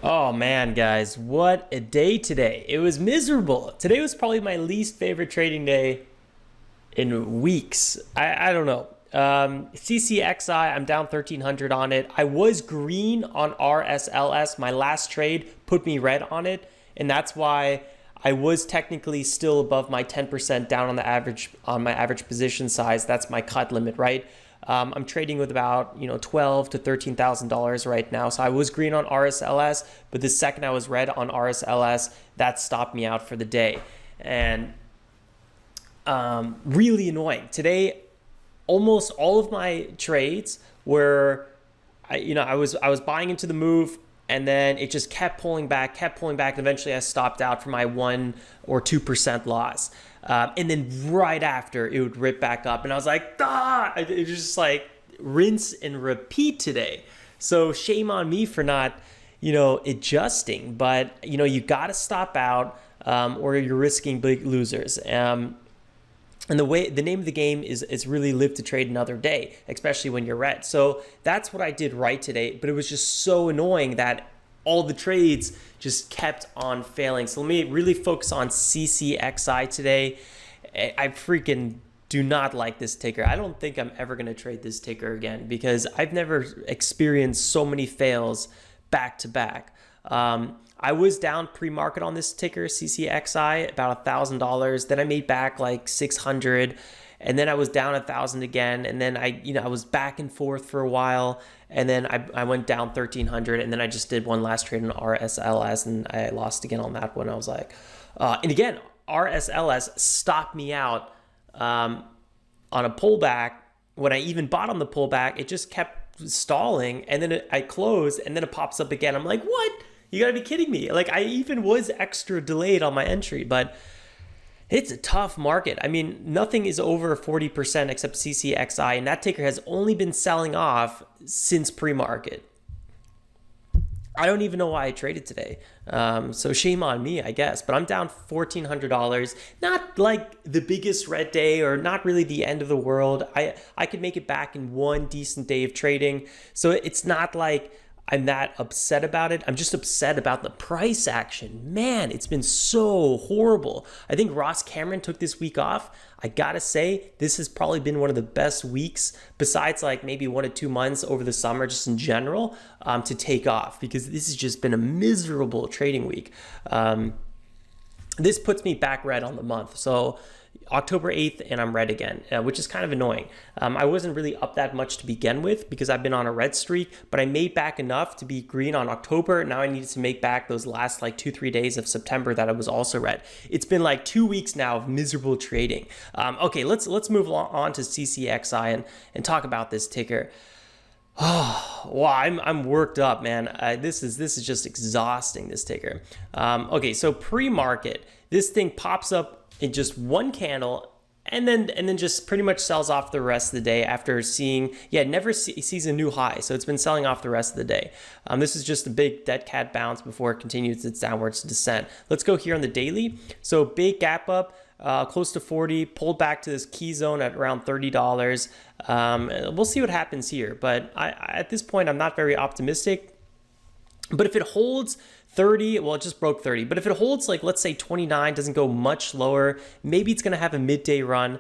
Oh man, guys, what a day today. It was miserable. Today was probably my least favorite trading day in weeks. I don't know. CCXI, I'm down 1,300 on it. I was green on RSLS. My last trade put me red on it, and that's why I was technically still above my 10% down on the average, on my average position size. That's my cut limit, right? I'm trading with about $12,000 to $13,000 right now. So I was green on RSLS, but the second I was red on RSLS, that stopped me out for the day. And really annoying. Today, almost all of my trades were, I was buying into the move, and then it just kept pulling back, and eventually I stopped out for my 1 or 2% loss. And then right after, it would rip back up, and I was like, ah! It was just like rinse and repeat today. So shame on me for not, adjusting. But you got to stop out, or you're risking big losers. And the name of the game is really live to trade another day, especially when you're red. So that's what I did right today, but it was just so annoying that all the trades just kept on failing. So let me really focus on CCXI today. I freaking do not like this ticker. I don't think I'm ever going to trade this ticker again because I've never experienced so many fails back to back. I was down pre-market on this ticker, CCXI, about $1,000. Then I made back like 600, and then I was down 1,000 again. And then I was back and forth for a while, and then I went down 1,300, and then I just did one last trade on RSLS, and I lost again on that one. I was like, and again, RSLS stopped me out on a pullback. When I even bought on the pullback, it just kept stalling, and then I closed, and then it pops up again. I'm like, what? You gotta be kidding me. Like, I even was extra delayed on my entry, but it's a tough market. I mean, nothing is over 40% except CCXI, and that ticker has only been selling off since pre-market. I don't even know why I traded today. So shame on me, I guess. But I'm down $1,400. Not like the biggest red day or not really the end of the world. I could make it back in one decent day of trading. So it's not like I'm that upset about it. I'm just upset about the price action. Man, it's been so horrible. I think Ross Cameron took this week off. I gotta say, this has probably been one of the best weeks, besides like maybe 1 to 2 months over the summer, just in general, to take off, because this has just been a miserable trading week. This puts me back red on the month. So October 8th, and I'm red again, which is kind of annoying. I wasn't really up that much to begin with because I've been on a red streak, but I made back enough to be green on October. Now I needed to make back those last like 2-3 days of September that I was also red. It's been like 2 weeks now of miserable trading. Okay, let's move on to CCXI and talk about this ticker. Oh, wow, I'm worked up, man. This is just exhausting, this ticker. Okay, so pre-market, this thing pops up in just one candle, and then just pretty much sells off the rest of the day after seeing, it never sees a new high. So it's been selling off the rest of the day. This is just a big dead cat bounce before it continues its downwards descent. Let's go here on the daily. So big gap up, close to 40, pulled back to this key zone at around $30. We'll see what happens here, but at this point, I'm not very optimistic. But if it holds 30, well, it just broke 30. But if it holds, like, let's say 29, doesn't go much lower, maybe it's going to have a midday run.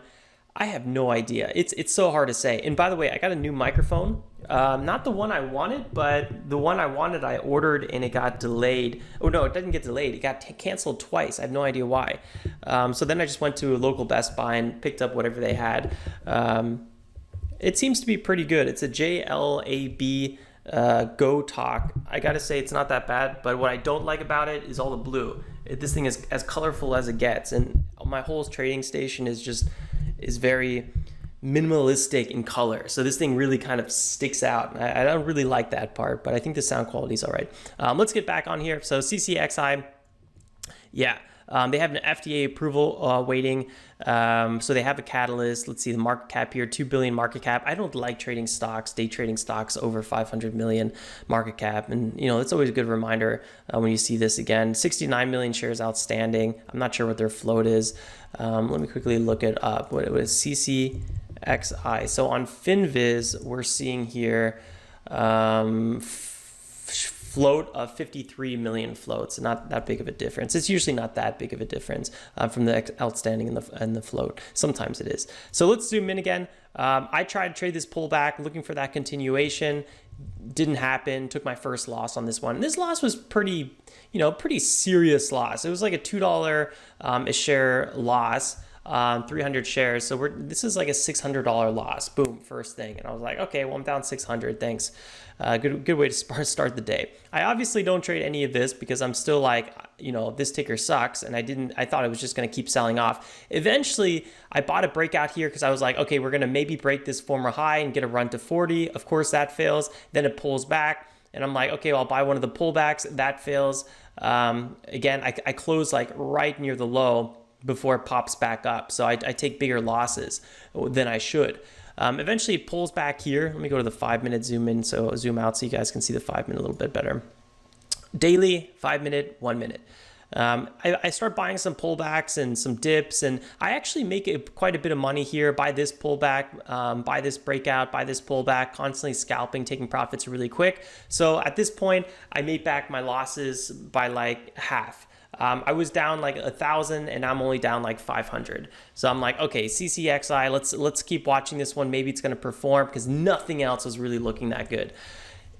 I have no idea. It's so hard to say. And by the way, I got a new microphone. Not the one I wanted, but the one I wanted, I ordered and it got delayed. Oh, no, it didn't get delayed. It got canceled twice. I have no idea why. So then I just went to a local Best Buy and picked up whatever they had. It seems to be pretty good. It's a JLAB Go Talk. I gotta say, it's not that bad, but what I don't like about it is all the blue. This thing is as colorful as it gets, and my whole trading station is very minimalistic in color. So this thing really kind of sticks out. I don't really like that part, but I think the sound quality is all right. Let's get back on here. So CCXI, yeah. They have an FDA approval waiting. So they have a catalyst. Let's see the market cap here, 2 billion market cap. I don't like trading stocks, day trading stocks over 500 million market cap. And, it's always a good reminder when you see this again. 69 million shares outstanding. I'm not sure what their float is. Let me quickly look it up. What is CCXI? So on FinViz, we're seeing here float of 53 million floats. Not that big of a difference. It's usually not that big of a difference from the outstanding and the float. Sometimes it is. So let's zoom in again. I tried to trade this pullback, looking for that continuation. Didn't happen. Took my first loss on this one. And this loss was pretty serious loss. It was like a $2 a share loss. 300 shares. So this is like a $600 loss. Boom, first thing. And I was like, okay, well, I'm down 600. Thanks. Good way to start the day. I obviously don't trade any of this because I'm still like, this ticker sucks. And I thought it was just going to keep selling off. Eventually, I bought a breakout here because I was like, okay, we're going to maybe break this former high and get a run to 40. Of course, that fails. Then it pulls back. And I'm like, okay, well, I'll buy one of the pullbacks. That fails. Again, I close like right near the low before it pops back up. So I take bigger losses than I should. Eventually it pulls back here. Let me go to the 5-minute zoom in, so zoom out so you guys can see the 5-minute a little bit better. Daily, 5-minute, 1 minute. I start buying some pullbacks and some dips, and I actually make quite a bit of money here. Buy this pullback, buy this breakout, buy this pullback, constantly scalping, taking profits really quick. So at this point, I made back my losses by like half. I was down like 1,000 and I'm only down like 500. So I'm like, okay, CCXI, let's keep watching this one. Maybe it's going to perform because nothing else was really looking that good.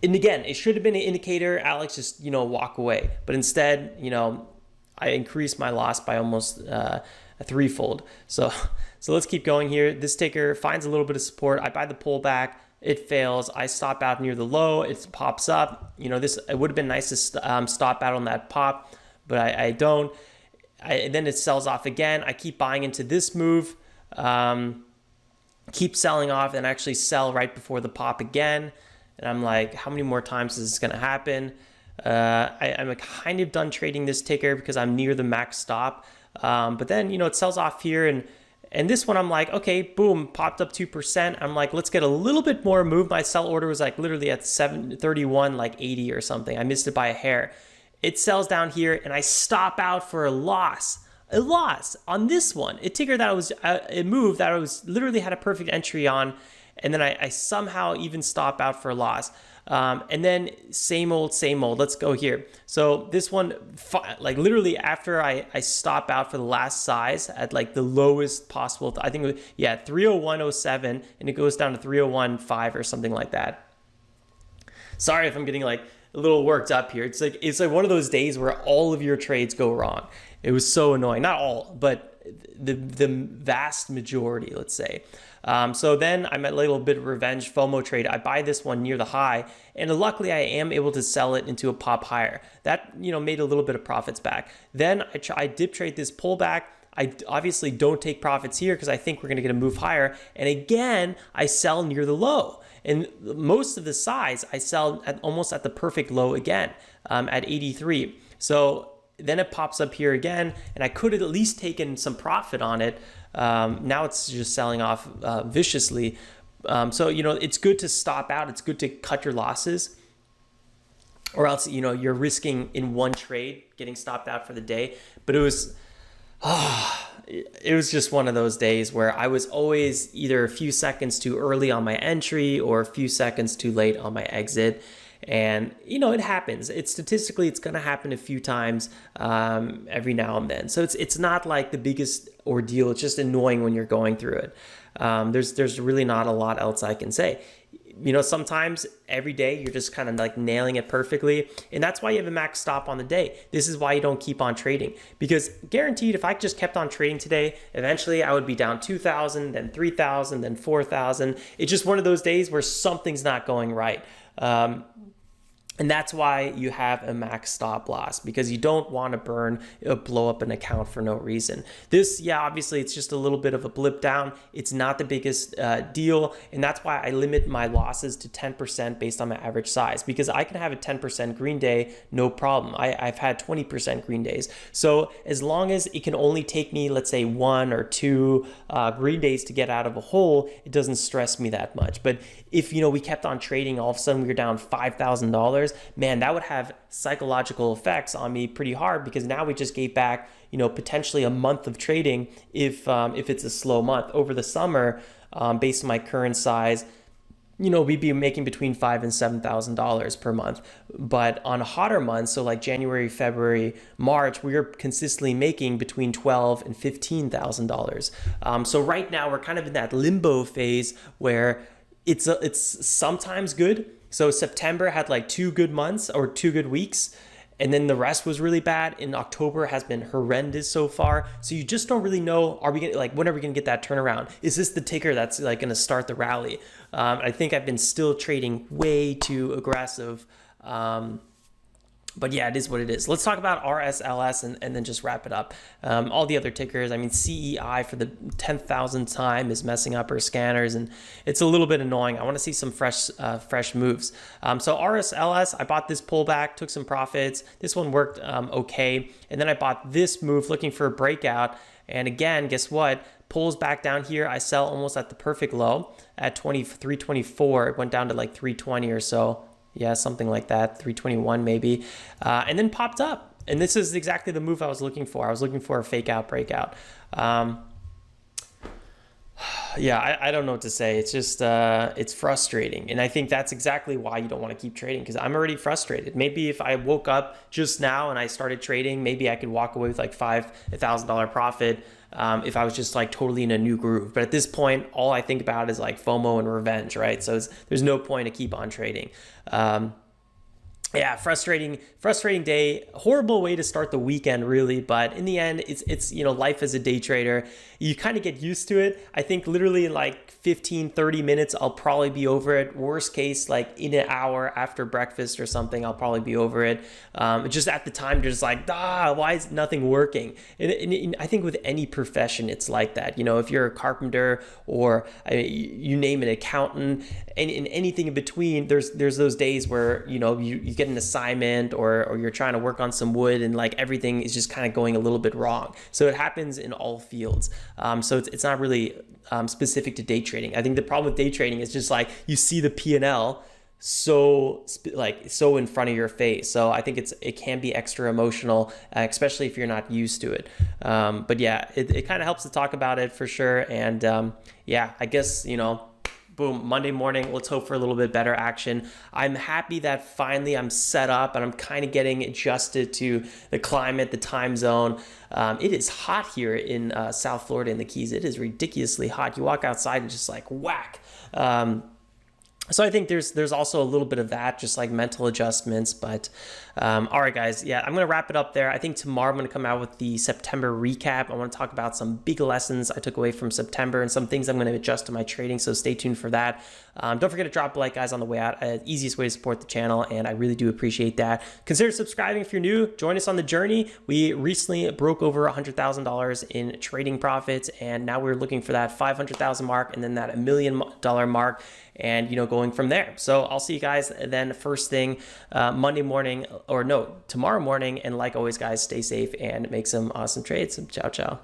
And again, it should have been an indicator, Alex, just, walk away. But instead, I increased my loss by almost a threefold. So let's keep going here. This ticker finds a little bit of support. I buy the pullback. It fails. I stop out near the low. It pops up. It would have been nice to stop out on that pop, but I don't. Then it sells off again. I keep buying into this move, keep selling off, and actually sell right before the pop again. And I'm like, how many more times is this going to happen? I'm kind of done trading this ticker because I'm near the max stop. But then, it sells off here. And this one, I'm like, okay, boom, popped up 2%. I'm like, let's get a little bit more move. My sell order was like literally at 731, like 80 or something. I missed it by a hair. It sells down here and I stop out for a loss on this one. A ticker that was a move that I was literally had a perfect entry on. And then I somehow even stop out for a loss. And then same old. Let's go here. So this one, like literally after I stop out for the last size at like the lowest possible, I think, 301.07, and it goes down to 301.5 or something like that. Sorry if I'm getting like a little worked up here. It's like one of those days where all of your trades go wrong. It was so annoying. Not all, but the vast majority, let's say. So then I'm at a little bit of revenge FOMO trade. I buy this one near the high, and luckily I am able to sell it into a pop higher. That made a little bit of profits back. Then I dip trade this pullback. I obviously don't take profits here because I think we're going to get a move higher. And again, I sell near the low. And most of the size, I sell almost at the perfect low again, at 83. So then it pops up here again, and I could have at least taken some profit on it. Now it's just selling off viciously. So, it's good to stop out. It's good to cut your losses, or else, you're risking in one trade getting stopped out for the day. But it was just one of those days where I was always either a few seconds too early on my entry or a few seconds too late on my exit. And, it happens. Statistically, it's going to happen a few times every now and then. So it's not like the biggest ordeal. It's just annoying when you're going through it. There's really not a lot else I can say. Sometimes every day you're just kind of like nailing it perfectly. And that's why you have a max stop on the day. This is why you don't keep on trading. Because guaranteed, if I just kept on trading today, eventually I would be down 2,000, then 3,000, then 4,000. It's just one of those days where something's not going right. And that's why you have a max stop loss, because you don't want to blow up an account for no reason. This, obviously it's just a little bit of a blip down. It's not the biggest deal. And that's why I limit my losses to 10% based on my average size, because I can have a 10% green day, no problem. I've had 20% green days. So as long as it can only take me, let's say 1 or 2 green days to get out of a hole, it doesn't stress me that much. But if, we kept on trading, all of a sudden we were down $5,000, man, that would have psychological effects on me pretty hard, because now we just gave back, potentially a month of trading if it's a slow month. Over the summer, based on my current size, we'd be making between $5,000 and $7,000 per month. But on hotter months, so like January, February, March, we are consistently making between $12,000 and $15,000. So right now we're kind of in that limbo phase where it's sometimes good. So September had like 2 good months or 2 good weeks, and then the rest was really bad. In October has been horrendous so far. So you just don't really know, when are we gonna get that turnaround? Is this the ticker that's like gonna start the rally? I think I've been still trading way too aggressive. But yeah, it is what it is. Let's talk about RSLS and then just wrap it up. All the other tickers, I mean, CEI for the 10,000th time is messing up our scanners, and it's a little bit annoying. I want to see some fresh moves. So RSLS, I bought this pullback, took some profits. This one worked okay. And then I bought this move looking for a breakout. And again, guess what? Pulls back down here. I sell almost at the perfect low at 324. It went down to like 320 or so. Yeah, something like that, 321 maybe, and then popped up. And this is exactly the move I was looking for. I was looking for a fake out breakout. Yeah, I don't know what to say. It's just, it's frustrating. And I think that's exactly why you don't want to keep trading, because I'm already frustrated. Maybe if I woke up just now and I started trading, maybe I could walk away with like $1,000 profit if I was just like totally in a new groove. But at this point, all I think about is like FOMO and revenge, right? So there's no point to keep on trading. Yeah, frustrating day, horrible way to start the weekend really, but in the end, it's life as a day trader. You kind of get used to it. I think literally in like 15-30 minutes, I'll probably be over it. Worst case, like in an hour after breakfast or something, I'll probably be over it. Just at the time, you're just like, why is nothing working? And I think with any profession, it's like that. If you're a carpenter or you name an accountant, and in anything in between, there's those days where you get an assignment or you're trying to work on some wood and like everything is just kind of going a little bit wrong. So it happens in all fields. So it's not really specific to day trading. I think the problem with day trading is just like you see the P&L so in front of your face. So I think it can be extra emotional, especially if you're not used to it. But yeah, it kind of helps to talk about it for sure. And yeah, I guess boom, Monday morning, let's hope for a little bit better action. I'm happy that finally I'm set up and I'm kind of getting adjusted to the climate, the time zone. It is hot here in South Florida in the Keys. It is ridiculously hot. You walk outside and just like whack. So I think there's also a little bit of that, just like mental adjustments. But all right, guys, yeah, I'm going to wrap it up there. I think tomorrow I'm going to come out with the September recap. I want to talk about some big lessons I took away from September and some things I'm going to adjust to my trading. So stay tuned for that. Don't forget to drop a like, guys, on the way out. Easiest way to support the channel, and I really do appreciate that. Consider subscribing if you're new. Join us on the journey. We recently broke over $100,000 in trading profits, and now we're looking for that 500,000 mark and then that $1 million mark, and going from there. So I'll see you guys then first thing tomorrow morning. And like always, guys, stay safe and make some awesome trades. Ciao, ciao.